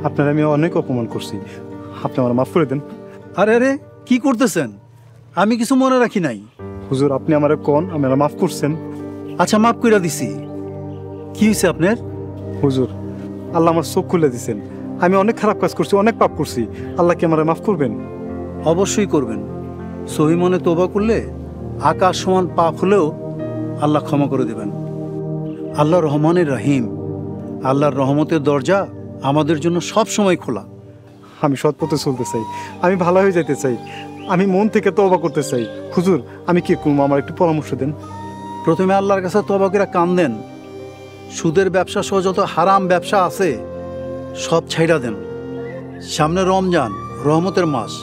আপনার আমি অনেক অপমান করছি, আপনি আমার মাফ করে দেন। আরে আরে কি করতেছেন? আমি কিছু মনে রাখি নাই। হুজুর আপনি আমার কোন আমি মাফ করছেন? আচ্ছা মাফ কইরা দিছি। কি হয়েছে আপনার? হুজুর আল্লাহ আমার চোখ খুলে দিছেন, আমি অনেক খারাপ কাজ করছি, অনেক পাপ করছি, আল্লাহ কি আমার মাফ করবেন? অবশ্যই করবেন। সহি মনে তওবা করলে আকাশ সমান পাপ হলেও আল্লাহ ক্ষমা করে দেবেন। আল্লাহ রহমানের রহিম, আল্লাহর রহমতের দরজা আমাদের জন্য সব সময় খোলা। আমি সৎ পথে চলতে চাই, আমি ভালো হয়ে যেতে চাই, আমি মন থেকে তওবা করতে চাই। হুজুর আমি কি করবো, আমার একটু পরামর্শ দেন। প্রথমে আল্লাহর কাছে তওবা করে কাঁদেন। সুদের ব্যবসা সহ যত হারাম ব্যবসা আছে সব ছাইড়া দেন। সামনে রমজান, রহমতের মাস।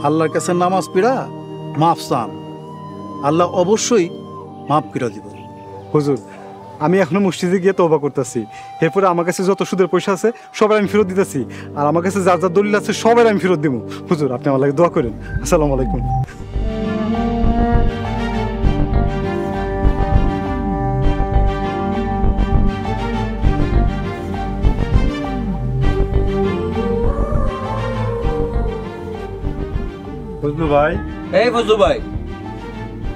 আল্লাহর কাছে নামাজ পড়া মাফ চান, আল্লাহ অবশ্যই মাফ করে দিব। হুজুর আমি এখনো মসজিদে গিয়ে তওবা করতেছি, এরপরে আমার কাছে যত সুদের পয়সা আছে সবাই আমি ফেরত দিতেছি, আর আমার কাছে যার যার দলিল আছে সবাই আমি ফেরত দিব। হুজুর আপনি আমার লাগে দোয়া করেন। আসসালামু আলাইকুম। ফজলু ভাই, এই ফজলু ভাই,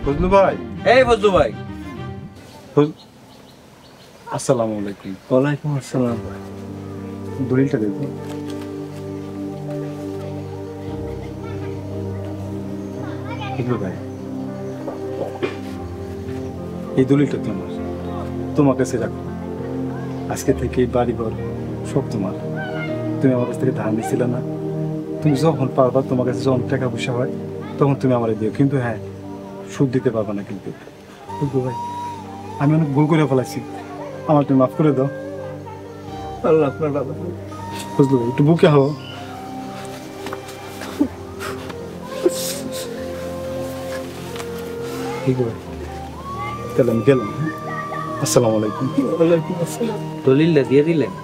ফজলু ভাই, এই ফজলু ভাই। আসসালামু আলাইকুম। ওয়ালাইকুম আসসালাম। দলিলটা দেখুন। ফজলু ভাই এই দলিলটা তোমার, তোমার কাছে রাখো। আজকে থেকে এই বাড়িঘর সব তোমার। তুমি আমার কাছ থেকে ধার নিছিলে না, তুমি যখন পারবা, তোমার কাছে যখন টাকা পয়সা হয় তখন তুমি আমার দিও, কিন্তু হ্যাঁ সুদ দিতে পারবা না। কিন্তু ফজলু ভাই আমি অনেক ভুল করে ফেলাইছি, আমার তুমি মাফ করে দাও। আল্লাহ আপনার বাবা। ফজলু ভাই একটু বুকে হও। ঠিক আছে তাহলে আমি গেলাম। আসসালামু আলাইকুম। ওয়ালাইকুম আসসালাম। দলিলটা দিয়ে দিলেন?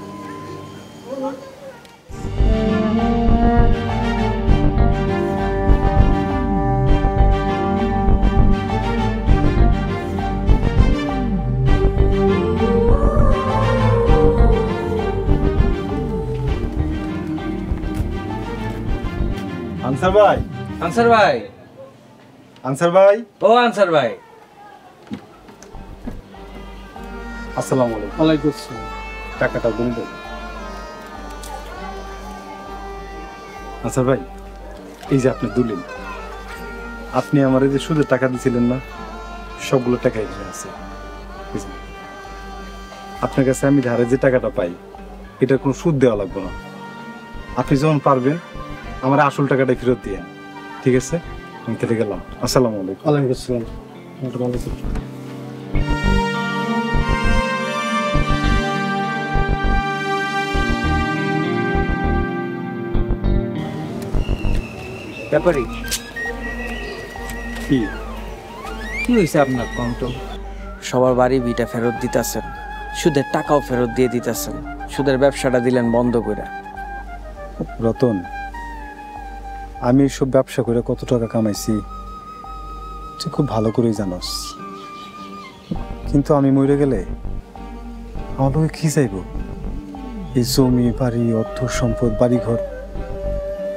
আনসার ভাই, আনসার ভাই, আনসার ভাই, ও আনসার ভাই। আসসালামু আলাইকুম। ওয়ালাইকুম আসসালাম। টাকাটা বলে দেব। আনসার ভাই এই যে আপনার দলিল, আপনি আমার এই যে সুদের টাকা দিয়েছিলেন না, সবগুলো টাকা এখানে আছে। আপনার কাছে আমি ধারে যে টাকাটা পাই এটার কোনো সুদ দেওয়া লাগবে না। আপনি যখন পারবেন আমার আসল টাকাটা ফেরত দিয়ে, ঠিক আছে? আমি কেটে গেলাম। আসসালামু আলাইকুম। ওয়ালাইকুম আসসালাম। ব্যাপারী কি কি হয়েছে আপনার কন্ত? সবার বাড়ি ভিটা ফেরত দিতেছেন, সুদের টাকাও ফেরত দিয়ে দিতেছেন, সুদের ব্যবসাটা দিলেন বন্ধ করে। রতন, আমি এইসব ব্যবসা করে কত টাকা কামাইছি তুই খুব ভালো করেই জানোস, কিন্তু আমি মরে গেলে আমার লোকে কি চাইব? এই জমি বাড়ি অর্থ সম্পদ বাড়িঘর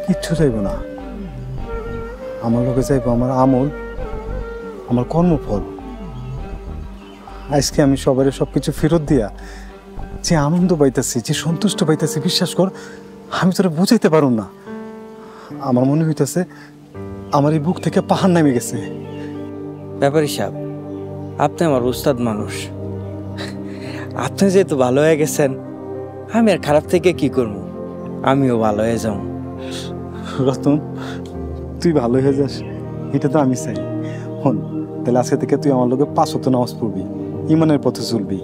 কিচ্ছু চাইব না। আমার লোকে চাইব আমার আমল, আমার কর্মফল। আজকে আমি সবার সবকিছু ফেরত দিয়া যে আনন্দ পাইতেছি, যে সন্তুষ্ট পাইতেছি, বিশ্বাস কর আমি তোরা বুঝাইতে পারো না। আমার মনে হইতেছে আমার এই বুক থেকে পাহাড় নামে গেছে। ব্যাপারী সাহেব, আপনি আমার উস্তাদ মানুষ, আপনি যেহেতু ভালো হয়ে গেছেন, আমি আর খারাপ থেকে কি করব, আমিও ভালো হয়ে যাব। রতন তুই ভালো হয়ে যাস এটা তো আমি চাই। হন তাহলে আজকে থেকে তুই আমার লোকে 5 ওয়াক্ত নামাজ পড়বি, ইমানের পথে চলবি,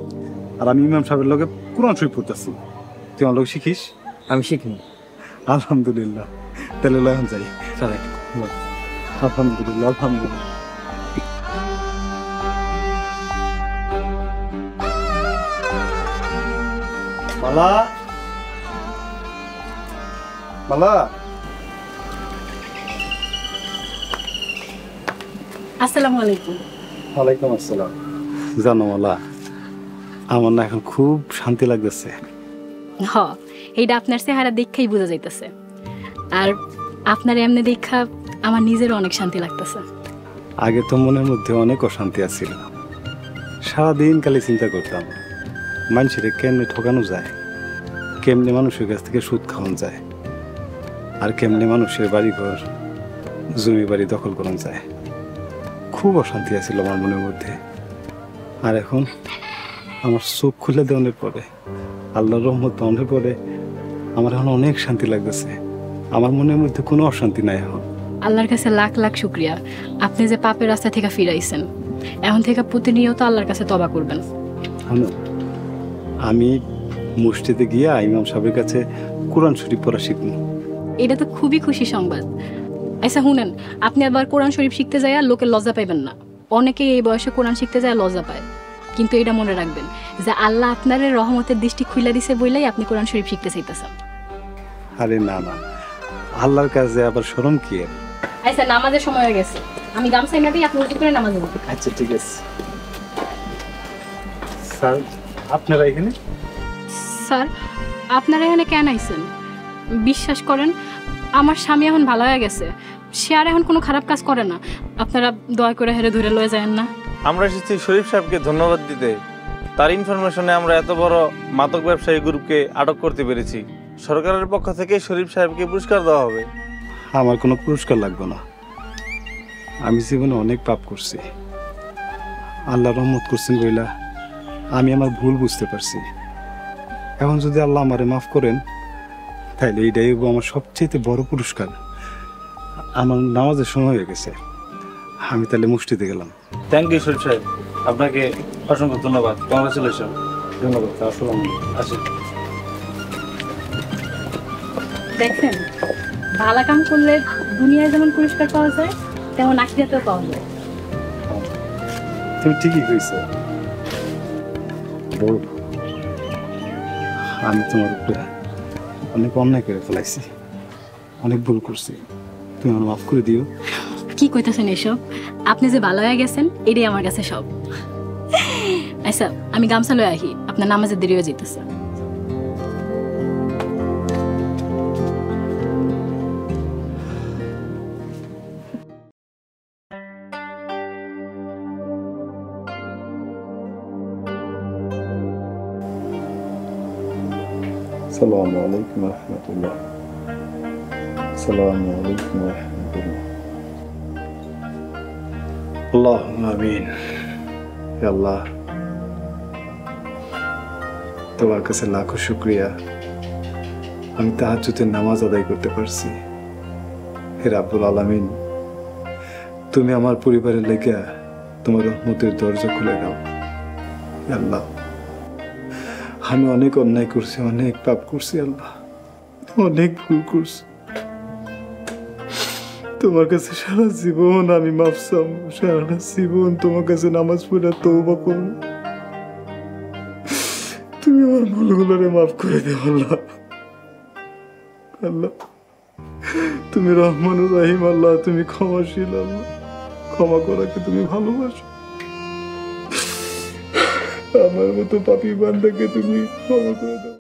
আর আমি ইমাম সাহেবের লোকে কোরআন শরীফ পড়তেছি, তুই আমার লোক শিখিস। আমি শিখিনি। আলহামদুলিল্লাহ, তাহলে লয়ন যাই। চলে। আলহামদুলিল্লাহ, আলহামদুলিল্লাহ। মালা, মালা। আসসালামু আলাইকুম। ওয়ালাইকুম আসসালাম। জানো মালা, আমার না এখন খুব শান্তি লাগতেছে। হ, এইটা আপনার চেহারা দেখেই বোঝা যাইতেছে। আর আপনার এমনি দেখা আমার নিজেরও অনেক শান্তি লাগতেছে। আগে তো মনের মধ্যে অনেক অশান্তি আছিল, সারাদিন খালি চিন্তা করতাম মানুষের কেমনে ঠকানো যায়, কেমনে মানুষের কাছ থেকে সুদ খাওয়ানো যায়, আর কেমনে মানুষের বাড়িঘর জমি বাড়ি দখল করানো যায়। খুব অশান্তি আছিল আমার মনের মধ্যে। আর এখন আমার চোখ খুলে দেওয়ানোর পরে, আল্লাহর রহমত পাওয়ানোর পরে আমার এখন অনেক শান্তি লাগতেছে। আমার মনের মধ্যে কোনো অশান্তি নাই এখন। আল্লাহর কাছে লাখ লাখ শুক্রিয়া, আপনি যে পাপের রাস্তা থেকে ফিরাইছেন। এখন থেকে প্রতিনিয়ত আল্লাহর কাছে তওবা করবেন। শোনো, আমি মসজিদে গিয়া ইমাম সাহেবের কাছে কোরআন শরীফ পড়া শিখবো। এটা তো খুবই খুশি সংবাদ। আচ্ছা শুনেন, আপনি আবার কোরআন শরীফ শিখতে যায় আর লোকের লজ্জা পাইবেন না। অনেকে এই বয়সে কোরআন শিখতে যায় লজ্জা পায়, কিন্তু এটা মনে রাখবেন যে আল্লাহ আপনার রহমতের দৃষ্টি খুলে দিছে বইলাই আপনি কোরআন শরীফ শিখতে চাইতেছেন। আরে না না, আল্লাহর কাছে আবার শরম কি এর? আচ্ছা নামাজের সময় হয়ে গেছে, আমি গামছা নাকি আপনি উঠে করে নামাজ পড়ব। আচ্ছা ঠিক আছে। স্যার আপনারা এখানে? স্যার আপনারা এখানে কেন আইছেন? বিশ্বাস করেন আমার স্বামী এখন ভালো হয়ে গেছে, সে আর এখন কোনো খারাপ কাজ করে না। আপনারা দয়া করে হেরে ধরে লয়ে যায় না। আমরা এসেছি শরীফ সাহেবকে ধন্যবাদ দিতে। তার ইনফরমেশনে আমরা এত বড় মাদক ব্যবসায়ী গ্রুপকে আটক করতে পেরেছি। সরকারের পক্ষ থেকে শরীফ সাহেবকে পুরস্কার দেওয়া হবে। আমার কোনো পুরস্কার লাগবে না। আমি জীবনে অনেক পাপ করছি, আল্লাহ রহমত করছেন বইলা আমি আমার ভুল বুঝতে পারছি। এখন যদি আল্লাহ আমারে মাফ করেন তাহলে এইটাই হবো আমার সবচেয়ে বড় পুরস্কার। আমার নামাজের সময় হয়ে গেছে, আমি তাহলে মসজিদে গেলাম। থ্যাংক ইউ শরীফ সাহেব, আপনাকে অসংখ্য ধন্যবাদ। কংগ্রাচুলেশন। ধন্যবাদ। আসসালামু আলাইকুম। আসি। দেখেন, ভালো কাম করলে দুনিয়ায় যেমন পুরস্কার পাওয়া যায় তেমন আখিরাতেও পাওয়া যায়। তুমি ঠিকই কইছো বউ, আমি তোমার উপরে অনেক অন্যায় করে ফেলাইছি, অনেক ভুল করছি। তুমি আমার মাফ করে দিও। কি কইতেছেন এসব? আপনি যে ভালো হয়ে গেছেন এটাই আমার কাছে সব। আচ্ছা আমি গামছা লয়ে আহি, আপনার নামাজের দেরি হয়ে যেতেছে। আসসালামু আলাইকুম ওয়া রাহমাতুল্লাহ। আসসালামু আলাইকুম ওয়া রাহমাতুল্লাহ। আল্লাহুম্মা আমিন। হে আল্লাহ, তোমার কাছে লাখো শুকরিয়া, আমি তাহাজ্জুদের নামাজ আদায় করতে পারছি। হে রাব্বুল আলামিন, তুমি আমার পরিবারের লেগে তোমার রহমতের দরজা খুলে দাও। হে আল্লাহ, আমি অনেক অন্যায় করছি, অনেক পাপ করছি আল্লাহ, অনেক ভুল করছি। তোমার কাছে সারা জীবন আমি মাফ চাবো, সারাটা জীবন তোমার কাছে নামাজ পড়ে তওবা করব। তুমি আমার ভুলগুলোরে মাফ করে দেও আল্লাহ। আল্লাহ তুমি রহমানুর রহিম, আল্লাহ তুমি ক্ষমাশীল, আল্লাহ ক্ষমা করাকে তুমি ভালোবাসো। আমার মতো পাপী বান্দাকে তুমি ক্ষমা করে দাও।